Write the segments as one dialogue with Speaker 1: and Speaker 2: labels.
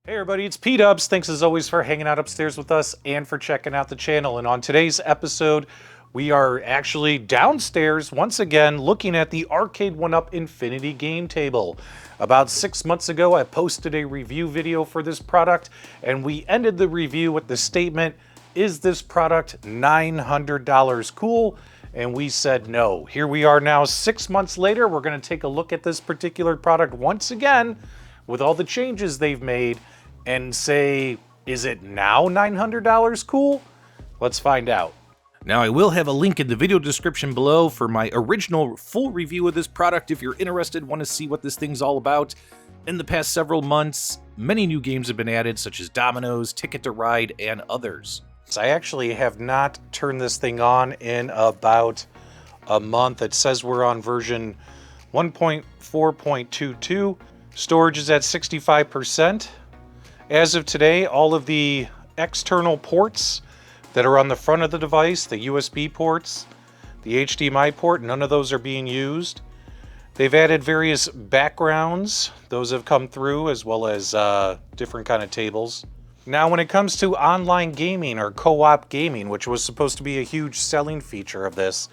Speaker 1: Hey everybody, it's PDubs. Thanks as always for hanging out upstairs with us and for checking out the channel. And on today's episode, we are actually downstairs once again looking at the Arcade1Up Infinity game table. About 6 months ago, I posted a review video for this product, and we ended the review with the statement, is this product $900 cool? And we said no. Here we are now 6 months later. We're going to take a look at this particular product once again with all the changes they've made and say, is it now $900 cool? Let's find out. Now, I will have a link in the video description below for my original full review of this product if you're interested, want to see what this thing's all about. In the past several months, many new games have been added, such as Dominoes, Ticket to Ride, and others. I actually have not turned this thing on in about a month. It says we're on version 1.4.22. Storage is at 65%. As of today, all of the external ports that are on the front of the device, the USB ports, the HDMI port, none of those are being used. They've added various backgrounds. Those have come through, as well as different kind of tables. Now, when it comes to online gaming or co-op gaming, which was supposed to be a huge selling feature of this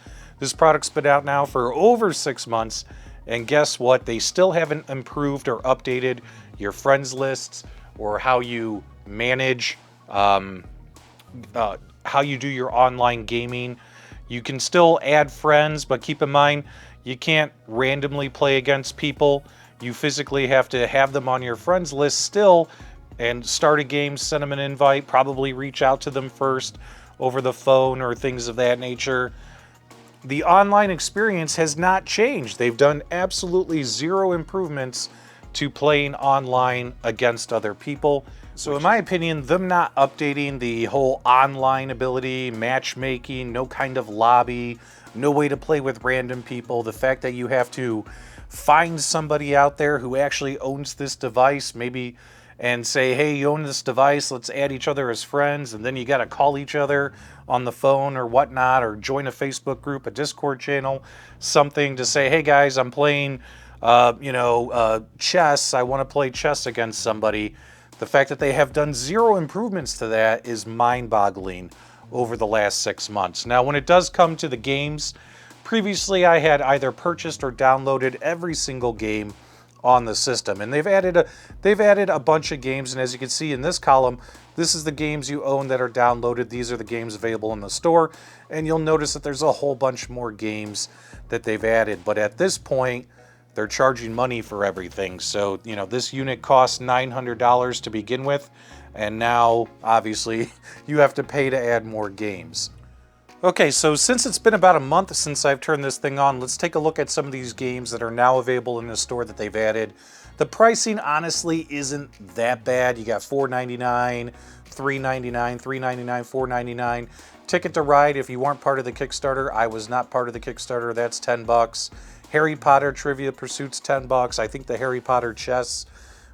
Speaker 1: product's been out now for over 6 months, and guess what? They still haven't improved or updated your friends lists or how you manage, how you do your online gaming. You can still add friends, but keep in mind, you can't randomly play against people. You physically have to have them on your friends list still and start a game, send them an invite, probably reach out to them first over the phone or things of that nature. The online experience has not changed. They've done absolutely zero improvements to playing online against other people. So in my opinion, them not updating the whole online ability, matchmaking, no kind of lobby, no way to play with random people, the fact that you have to find somebody out there who actually owns this device, maybe, and say, hey, you own this device, let's add each other as friends, and then you got to call each other on the phone or whatnot, or join a Facebook group, a Discord channel, something to say, hey guys, I'm playing chess, I want to play chess against somebody. The fact that they have done zero improvements to that is mind-boggling over the last 6 months. Now, when it does come to the games, previously I had either purchased or downloaded every single game on the system, and they've added a bunch of games, and as you can see in this column, this is the games you own that are downloaded. These are the games available in the store, and you'll notice that there's a whole bunch more games that they've added, but at this point, they're charging money for everything. So, this unit costs $900 to begin with, and now, obviously, you have to pay to add more games. Okay, so since it's been about a month since I've turned this thing on, let's take a look at some of these games that are now available in the store that they've added. The pricing, honestly, isn't that bad. You got $4.99, $3.99, $3.99, $4.99. Ticket to Ride, if you weren't part of the Kickstarter, I was not part of the Kickstarter, that's $10. Harry Potter Trivia Pursuit's $10. I think the Harry Potter chess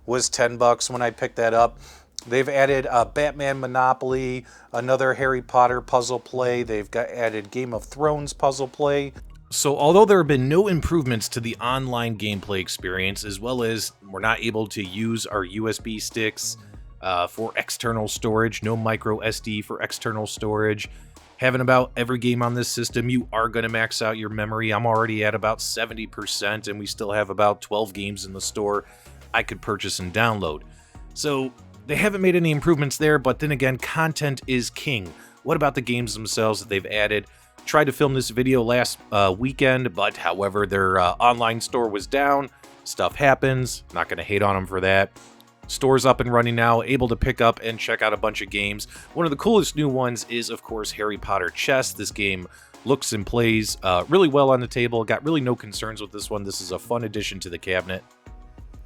Speaker 1: was $10 when I picked that up. They've added Batman Monopoly, another Harry Potter puzzle play. They've added Game of Thrones puzzle play. So although there have been no improvements to the online gameplay experience, as well as we're not able to use our USB sticks for external storage, no micro SD for external storage, having about every game on this system, you are going to max out your memory. I'm already at about 70%, and we still have about 12 games in the store I could purchase and download. So they haven't made any improvements there, but then again, content is king. What about the games themselves that they've added? Tried to film this video last weekend, but however, their online store was down. Stuff happens. Not going to hate on them for that. Store's up and running now, able to pick up and check out a bunch of games. One of the coolest new ones is, of course, Harry Potter Chess. This game looks and plays really well on the table. Got really no concerns with this one. This is a fun addition to the cabinet.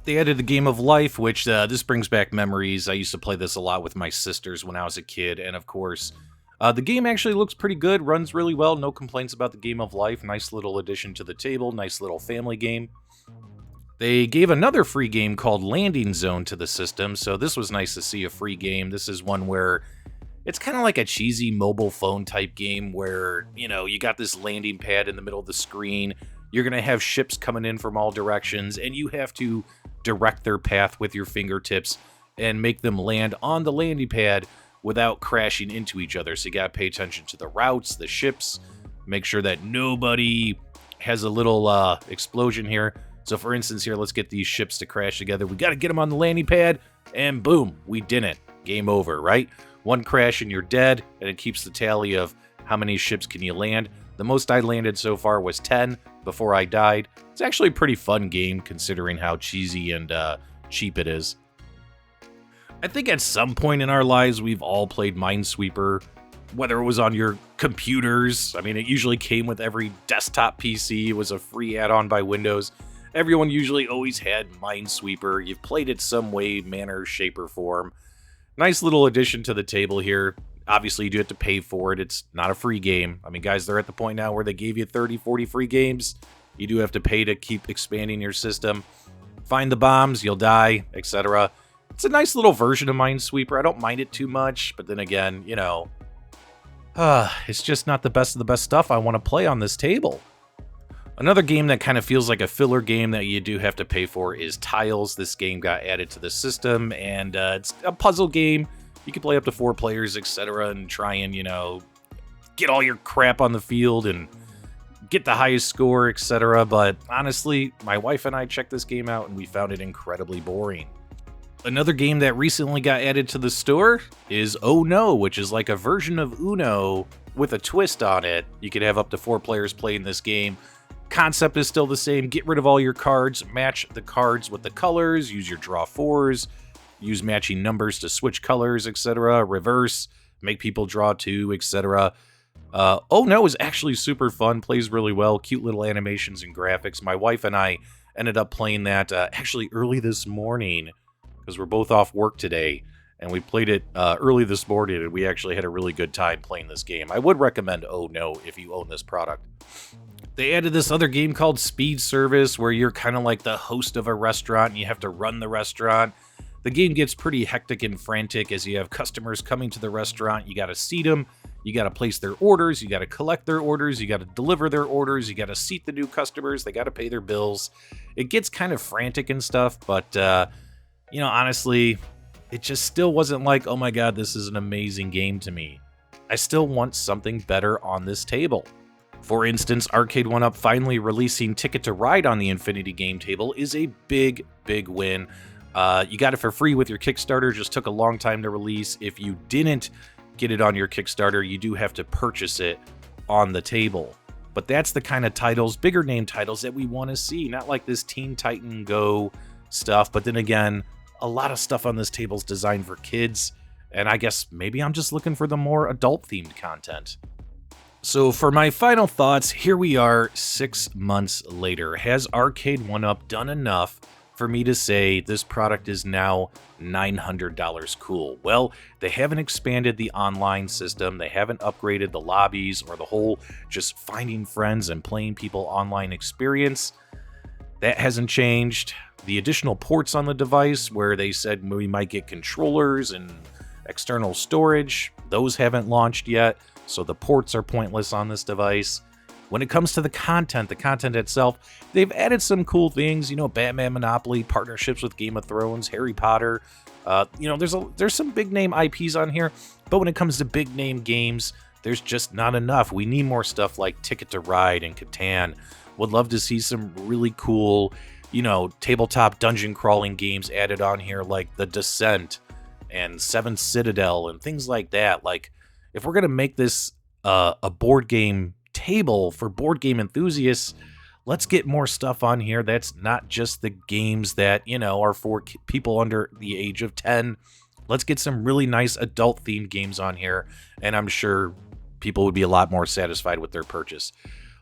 Speaker 1: They added the Game of Life, which this brings back memories. I used to play this a lot with my sisters when I was a kid, and of course, the game actually looks pretty good, runs really well, no complaints about the Game of Life. Nice little addition to the table, nice little family game. They gave another free game called Landing Zone to the system, so this was nice to see a free game. This is one where it's kind of like a cheesy mobile phone type game where, you got this landing pad in the middle of the screen. You're going to have ships coming in from all directions, and you have to direct their path with your fingertips
Speaker 2: and make them land on the landing pad without crashing into each other. So you gotta pay attention to the routes, the ships, make sure that nobody has a little explosion here. So for instance here, let's get these ships to crash together. We gotta get them on the landing pad, and boom, we didn't. Game over, right? One crash and you're dead, and it keeps the tally of how many ships can you land. The most I landed so far was 10 before I died. It's actually a pretty fun game considering how cheesy and cheap it is. I think at some point in our lives we've all played Minesweeper, whether it was on your computers. I mean, it usually came with every desktop PC. It was a free add-on by Windows. Everyone usually always had Minesweeper. You've played it some way, manner, shape, or form. Nice little addition to the table here. Obviously, you do have to pay for it. It's not a free game. I mean, guys, they're at the point now where they gave you 30, 40 free games. You do have to pay to keep expanding your system. Find the bombs, you'll die, etc. It's a nice little version of Minesweeper. I don't mind it too much, but then again, you know, it's just not the best of the best stuff I want to play on this table. Another game that kind of feels like a filler game that you do have to pay for is Tiles. This game got added to the system, and it's a puzzle game. You can play up to 4 players, etc., and try and, you know, get all your crap on the field and get the highest score, etc. But honestly, my wife and I checked this game out, and we found it incredibly boring. Another game that recently got added to the store is Oh No, which is like a version of Uno with a twist on it. You could have up to 4 players playing this game. Concept is still the same. Get rid of all your cards, match the cards with the colors, use your draw 4s, use matching numbers to switch colors, etc. Reverse, make people draw 2, etc. Oh No is actually super fun, plays really well, cute little animations and graphics. My wife and I ended up playing that actually early this morning because we're both off work today, and we played it early this morning, and we actually had a really good time playing this game. I would recommend Oh No if you own this product. They added this other game called Speed Service, where you're kind of like the host of a restaurant, and you have to run the restaurant. The game gets pretty hectic and frantic as you have customers coming to the restaurant. You got to seat them, you got to place their orders, you got to collect their orders, you got to deliver their orders, you got to seat the new customers, they got to pay their bills. It gets kind of frantic and stuff, but, you know, honestly, it just still wasn't like, oh my god, this is an amazing game to me. I still want something better on this table. For instance, Arcade1Up finally releasing Ticket to Ride on the Infinity game table is a big, big win. You got it for free with your Kickstarter, just took a long time to release. If you didn't get it on your Kickstarter, you do have to purchase it on the table. But that's the kind of titles, bigger name titles, that we want to see. Not like this Teen Titan Go stuff, but then again, a lot of stuff on this table is designed for kids, and I guess maybe I'm just looking for the more adult-themed content. So for my final thoughts, here we are 6 months later. Has Arcade1Up done enough for me to say this product is now $900 cool? Well, they haven't expanded the online system, they haven't upgraded the lobbies or the whole just finding friends and playing people online experience. That hasn't changed. The additional ports on the device where they said we might get controllers and external storage, those haven't launched yet, so the ports are pointless on this device. When it comes to the content itself, they've added some cool things, you know, Batman Monopoly, partnerships with Game of Thrones, Harry Potter. You know, there's some big name IPs on here, but when it comes to big name games, there's just not enough. We need more stuff like Ticket to Ride and Catan. Would love to see some really cool, you know, tabletop dungeon crawling games added on here, like The Descent and Seven Citadel and things like that. Like, if we're gonna make this a board game table for board game enthusiasts, let's get more stuff on here that's not just the games that, you know, are for people under the age of 10. Let's get some really nice adult themed games on here, and I'm sure people would be a lot more satisfied with their purchase.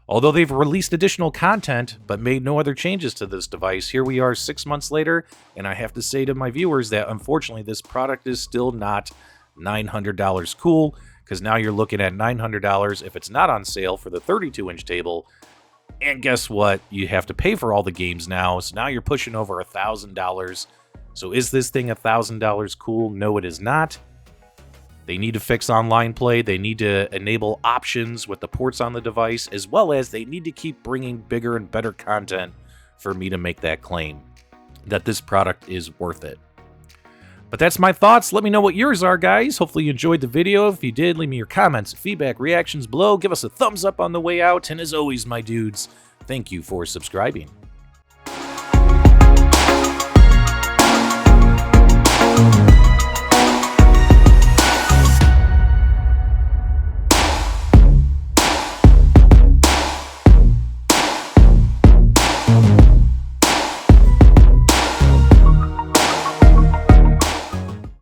Speaker 2: Although they've released additional content but made no other changes to this device, here we are 6 months later, and I have to say to my viewers that unfortunately this product is still not $900 cool, because now you're looking at $900 if it's not on sale for the 32-inch table. And guess what? You have to pay for all the games now, so now you're pushing over $1,000. So is this thing $1,000 cool? No, it is not. They need to fix online play. They need to enable options with the ports on the device, as well as they need to keep bringing bigger and better content for me to make that claim that this product is worth it. But that's my thoughts. Let me know what yours are, guys. Hopefully you enjoyed the video. If you did, leave me your comments, feedback, reactions below. Give us a thumbs up on the way out. And as always, my dudes, thank you for subscribing.